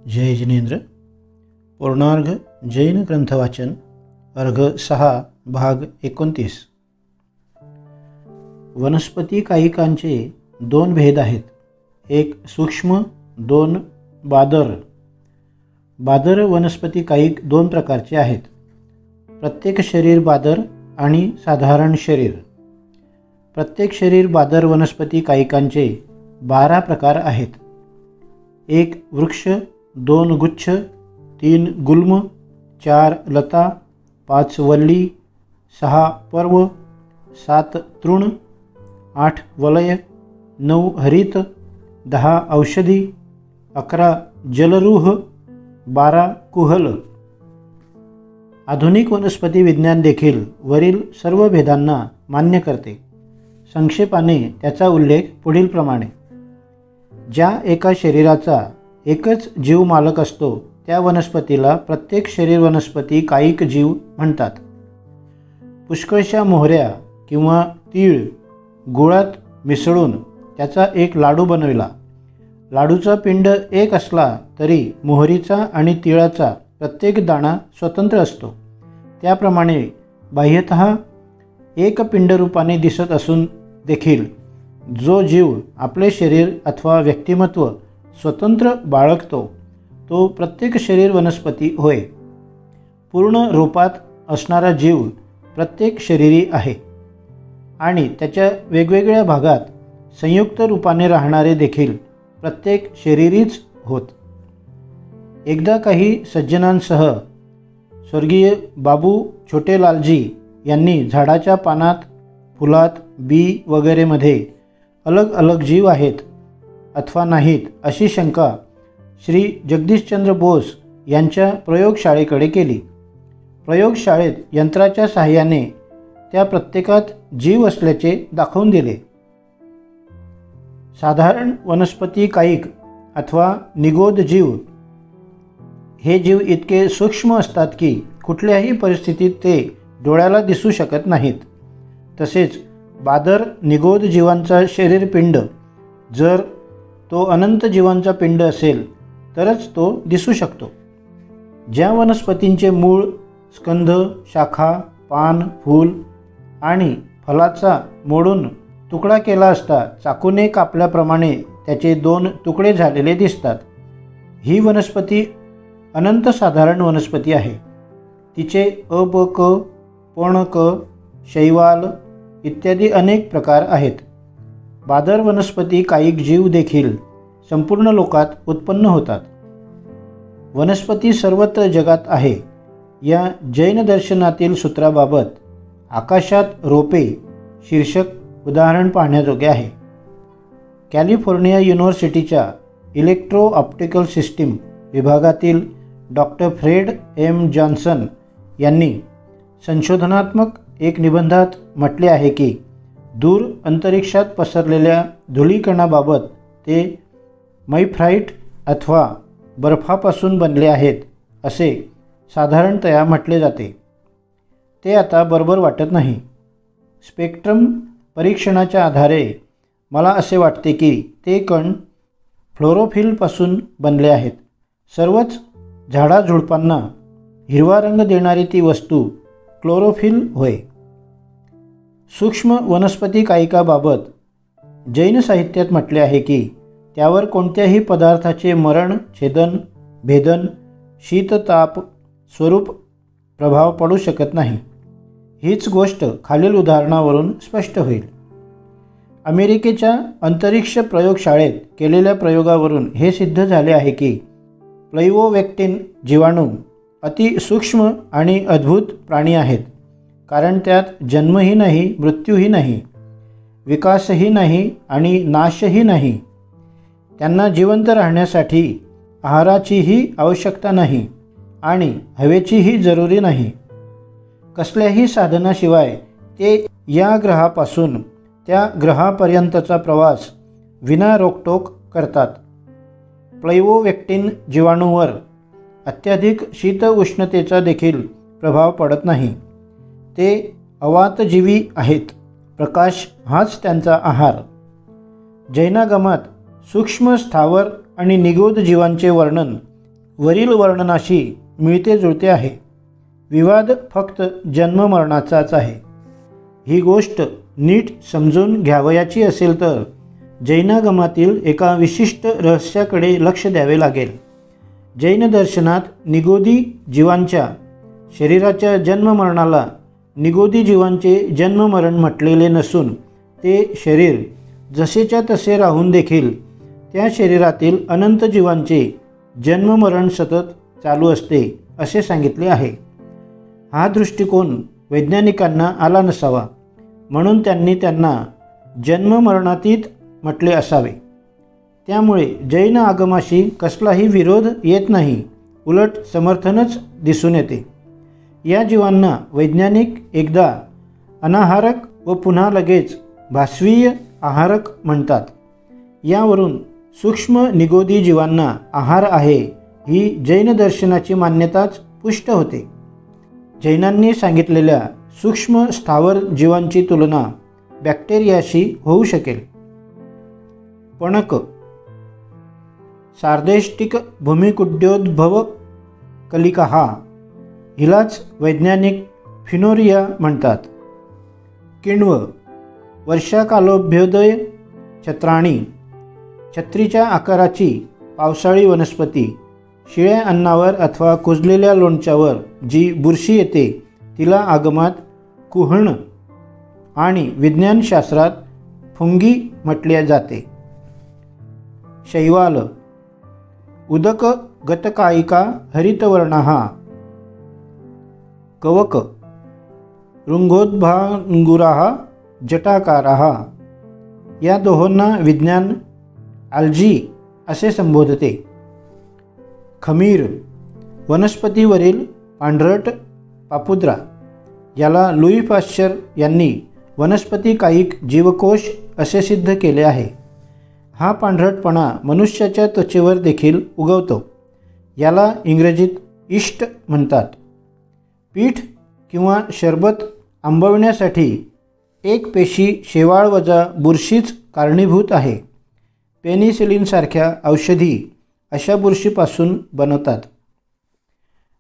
जय जिनेंद्र। पूर्णार्घ जैन ग्रंथवाचन अर्घ 6 भाग 29। वनस्पती कायिकांचे 2 भेद आहेत, एक सूक्ष्म, 2 बादर। बादर वनस्पती कायिक 2 प्रकारचे आहेत, प्रत्येक शरीर बादर आणि साधारण शरीर। प्रत्येक शरीर बादर वनस्पती कायिकांचे 12 प्रकार आहेत, 1 वृक्ष, 2 गुच्छ, 3 गुल्म, 4 लता, 5 वल्ली, 6 पर्व, 7 तृण, 8 वलय, 9 हरित, 10 औषधी, 11 जलरूह, 12 कुहल। आधुनिक वनस्पती विज्ञान देखील वरील सर्व भेदांना मान्य करते। संक्षेपाने त्याचा उल्लेख पुढील प्रमाणे: ज्या एका शरीराचा एकच जीव मालक असतो त्या वनस्पतीला प्रत्येक शरीर वनस्पती कायिक जीव म्हणतात। पुष्कळशा मोहऱ्या किंवा तीळ गुळात मिसळून त्याचा एक लाडू बनविला। लाडूचा पिंड एक असला तरी मोहरीचा आणि तिळाचा प्रत्येक दाणा स्वतंत्र असतो। त्याप्रमाणे बाह्यतः एक पिंडरूपाने दिसत असून देखील जो जीव आपले शरीर अथवा व्यक्तिमत्व स्वतंत्र बाळगतो तो प्रत्येक शरीर वनस्पती होय। पूर्ण रूपात असणारा जीव प्रत्येक शरीरी आहे आणि त्याच्या वेगवेगळ्या भागात संयुक्त रूपाने राहणारे देखील प्रत्येक शरीरीच होत। एकदा काही सज्जनांसह स्वर्गीय बाबू छोटेलालजी यांनी झाडाच्या पानात, फुलात, बी वगैरेमध्ये अलग अलग जीव आहेत अथवा नाहीत अशी शंका श्री जगदीशचंद्र बोस यांच्या प्रयोगशाळेकडे केली। प्रयोगशाळेत यंत्राच्या साहाय्याने त्या प्रत्येकात जीव असल्याचे दाखवून दिले। साधारण वनस्पती कायिक अथवा निगोद जीव हे जीव इतके सूक्ष्म असतात की कुठल्याही परिस्थितीत ते डोळ्याला दिसू शकत नाहीत। तसेच बादर निगोद जीवांचा शरीरपिंड जर तो अनंत जीवांचा पिंड असेल तरच तो दिसू शकतो। ज्या वनस्पतींचे मूळ, स्कंध, शाखा, पान, फूल आणि फलाचा मोडून तुकडा केला असता चाकूने कापल्याप्रमाणे त्याचे 2 तुकडे झालेले दिसतात, ही वनस्पती अनंत साधारण वनस्पती आहे। तिचे अबक, पणक, शैवाल इत्यादी अनेक प्रकार आहेत। बादर वनस्पती कायिक जीव देखील संपूर्ण लोकात उत्पन्न होतात। वनस्पती सर्वत्र जगात आहे या जैन दर्शनातील सूत्राबाबत आकाशात रोपे शीर्षक उदाहरण पाहण्याजोगे आहे। कॅलिफोर्निया युनिव्हर्सिटीच्या इलेक्ट्रो ऑप्टिकल सिस्टीम विभागातील डॉक्टर फ्रेड एम जॉन्सन यांनी संशोधनात्मक एक निबंधात म्हटले आहे की दूर अंतरिक्षात पसरलेल्या धुळीकणाबाबत ते मैफ्राईट अथवा बर्फापासून बनले आहेत असे साधारणतया म्हटले जाते। ते आता बरोबर वाटत नाही। स्पेक्ट्रम परीक्षणाच्या आधारे मला असे वाटते की ते कण फ्लोरोफिलपासून बनले आहेत। सर्वच झाडाझुडपांना हिरवा रंग देणारी ती वस्तू क्लोरोफिल होय। सूक्ष्म वनस्पती कायिकाबाबत जैन साहित्यात म्हटले आहे की त्यावर कोणत्याही पदार्थाचे मरण, छेदन, भेदन, शीतताप स्वरूप प्रभाव पडू शकत नाही। हीच गोष्ट खालील उदाहरणावरून स्पष्ट होईल। अमेरिकेच्या अंतरिक्ष प्रयोगशाळेत केलेल्या प्रयोगावरून हे सिद्ध झाले आहे की प्लैवोवेक्टिन जीवाणू अतिसूक्ष्म आणि अद्भुत प्राणी आहेत, कारण त्यात जन्मही नाही, मृत्यूही नाही, विकासही नाही आणि नाशही नाही। त्यांना जिवंत राहण्यासाठी आहाराचीही आवश्यकता नाही आणि हवेचीही जरुरी नाही। कसल्याही साधनाशिवाय ते या ग्रहापासून त्या ग्रहापर्यंतचा प्रवास विना रोकटोक करतात। प्लैवोवेक्टिन जीवाणूवर अत्याधिक शीत उष्णतेचा देखील प्रभाव पडत नाही। ते अवातजीवी आहेत, प्रकाश हाच त्यांचा आहार। जैनागमात सूक्ष्म, स्थावर आणि निगोद जीवांचे वर्णन वरील वर्णनाशी मिळते जुळते आहे. विवाद फक्त जन्ममरणाचाच आहे. ही गोष्ट नीट समजून घ्यावयाची असेल तर जैनागमातील एका विशिष्ट रहस्याकडे लक्ष द्यावे लागेल. जैन दर्शनात निगोदी जीवांच्या शरीराच्या जन्ममरणाला निगोदी जीवांचे जन्ममरण म्हटलेले नसून ते शरीर जसेच्या तसे राहून देखील त्या शरीरातील अनंत जीवांचे जन्ममरण सतत चालू असते असे सांगितले आहे. हा दृष्टिकोन वैज्ञानिकांना आला नसावा, म्हणून त्यांनी त्यांना जन्ममरणातीत म्हटले असावे. त्यामुळे जैन आगमाशी कसलाही विरोध येत नाही, उलट समर्थनच दिसून येते. या जीवांना वैज्ञानिक एकदा अनाहारक व पुन्हा लगेच भास्वीय आहारक म्हणतात. यावरून सूक्ष्म निगोदी जीवांना आहार आहे ही जैन दर्शनाची मान्यताच पुष्ट होते. जैनांनी सांगितलेल्या सूक्ष्म स्थावर जीवांची तुलना बॅक्टेरियाशी होऊ शकेल. पणक, सार्देष्टिक भूमिकुड्योद्भव कलिका हिलाच वैज्ञानिक फिनोरिया म्हणतात. किण्व, वर्षाकालोभ्योदय छत्राणी, छत्रीच्या आकाराची पावसाळी वनस्पती. शिळ्या अन्नावर अथवा कुजलेल्या लोणच्यावर जी बुरशी येते तिला आगमात कुहण आणि विज्ञानशास्त्रात फुंगी म्हटले जाते. शैवाल, उदक गतकायिका हरितवर्णः. कवक, रुंगोद्भांगुराः जटाकाराः. या दोहोंना विज्ञान आल्जी असे संबोधते. खमीर, वनस्पतीवरील पांढरट पापुद्रा. याला लुई पाश्चर यांनी वनस्पती कायिक जीवकोश असे सिद्ध केले आहे. हा पांढरटपणा मनुष्याच्या त्वचेवर देखील उगवतो. याला इंग्रजीत इष्ट म्हणतात. पीठ किंवा शरबत आंबवण्यासाठी एक पेशी शेवाळ वजा बुरशीच कारणीभूत आहे. पेनिसिलिनसारख्या औषधी अशा बुरशीपासून बनवतात.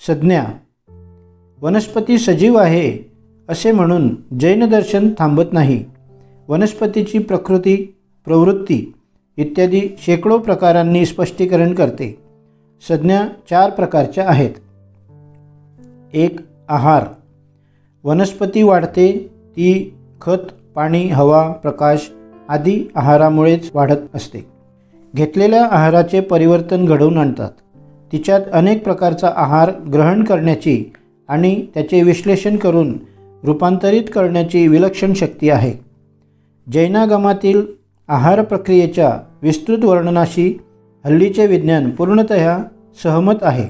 संज्ञा, वनस्पती सजीव आहे असे म्हणून जैन दर्शन थांबत नाही. वनस्पतीची प्रकृती, प्रवृत्ती इत्यादी शेकडो प्रकारांनी स्पष्टीकरण करते. संज्ञा 4 प्रकारच्या आहेत. 1. आहार. वनस्पती वाढते ती खत, पाणी, हवा, प्रकाश आदी आहारामुळेच वाढत असते. घेतलेल्या आहाराचे परिवर्तन घडवून आणतात. तिच्यात अनेक प्रकारचा आहार ग्रहण करण्याची आणि त्याचे विश्लेषण करून रूपांतरित करण्याची विलक्षण शक्ती आहे. जैनागमातील आहार प्रक्रियेच्या विस्तृत वर्णनाशी हल्लीचे विज्ञान पूर्णतः सहमत आहे.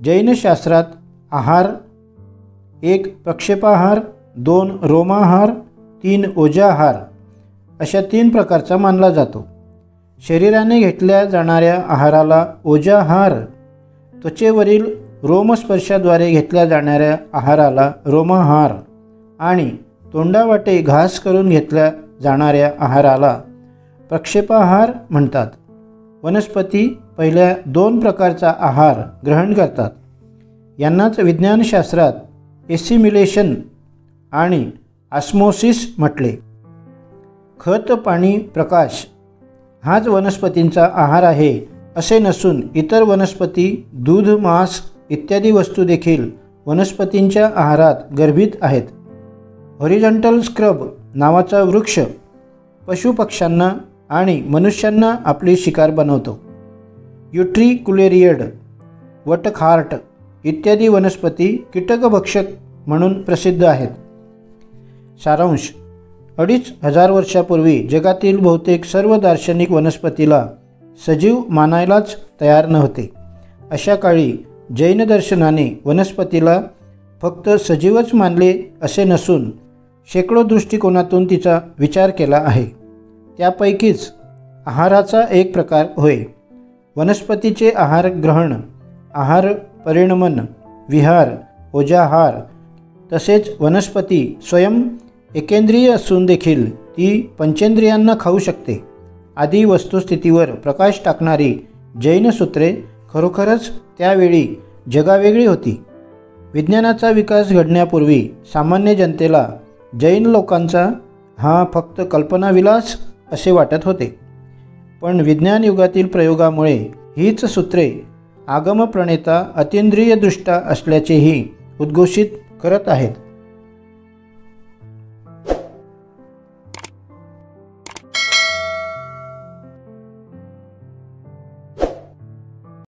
जैन शास्त्रात आहार 1. प्रक्षेपाहार, 2. रोमाहार, 3. ओजाहार अशा 3 प्रकारचा मानला जातो. शरीराने घेतल्या जाणाऱ्या आहाराला ओजाहार, त्वचेवरील रोमस्पर्शाद्वारे घेतल्या जाणाऱ्या आहाराला रोमाहार आणि तोंडावाटे घास करून घेतल्या जाणाऱ्या आहाराला प्रक्षेपाहार म्हणतात. वनस्पती पहिल्या 2 प्रकारचा आहार ग्रहण करतात. यांनाच विज्ञानशास्त्रात एसिमिलेशन आणि ऑस्मोसिस म्हटले. खत, पाणी, प्रकाश हाच वनस्पतींचा आहार आहे असे नसून इतर वनस्पती, दूध, मांस इत्यादी वस्तू देखील वनस्पतींच्या आहारात गर्भित आहेत. हॉरिझॉन्टल स्क्रब नावाचा वृक्ष पशुपक्ष्यांना आणि मनुष्यांना आपली शिकार बनवतो. युट्रिक्युलेरियड, वटखार्ट इत्यादी वनस्पती कीटकभक्षक म्हणून प्रसिद्ध आहेत. सारांश: 2500 वर्षापूर्वी जगातील बहुतेक सर्व दार्शनिक वनस्पतीला सजीव मानायलाच तयार नव्हते. अशा काळी जैन दर्शनाने वनस्पतीला फक्त सजीवच मानले असे नसून शेकडो दृष्टिकोनातून तिचा विचार केला आहे. त्यापैकीच आहाराचा एक प्रकार होय. वनस्पतीचे आहार ग्रहण, आहार परिणमन, विहार, ओजाहार तसेच वनस्पती स्वयं एकेंद्रिय असून देखील ती पंचेंद्रियांना खाऊ शकते आदी वस्तुस्थितीवर प्रकाश टाकणारी जैन सूत्रे खरोखरच त्यावेळी जगावेगळी होती. विज्ञानाचा विकास घडण्यापूर्वी सामान्य जनतेला जैन लोकांचा हा फक्त कल्पनाविलास असे वाटत होते. पण विज्ञान युगातील प्रयोगामुळे हीच सूत्रे आगमप्रणेता अतींद्रियदृष्टा असल्याचेही उद्घोषित करत आहेत.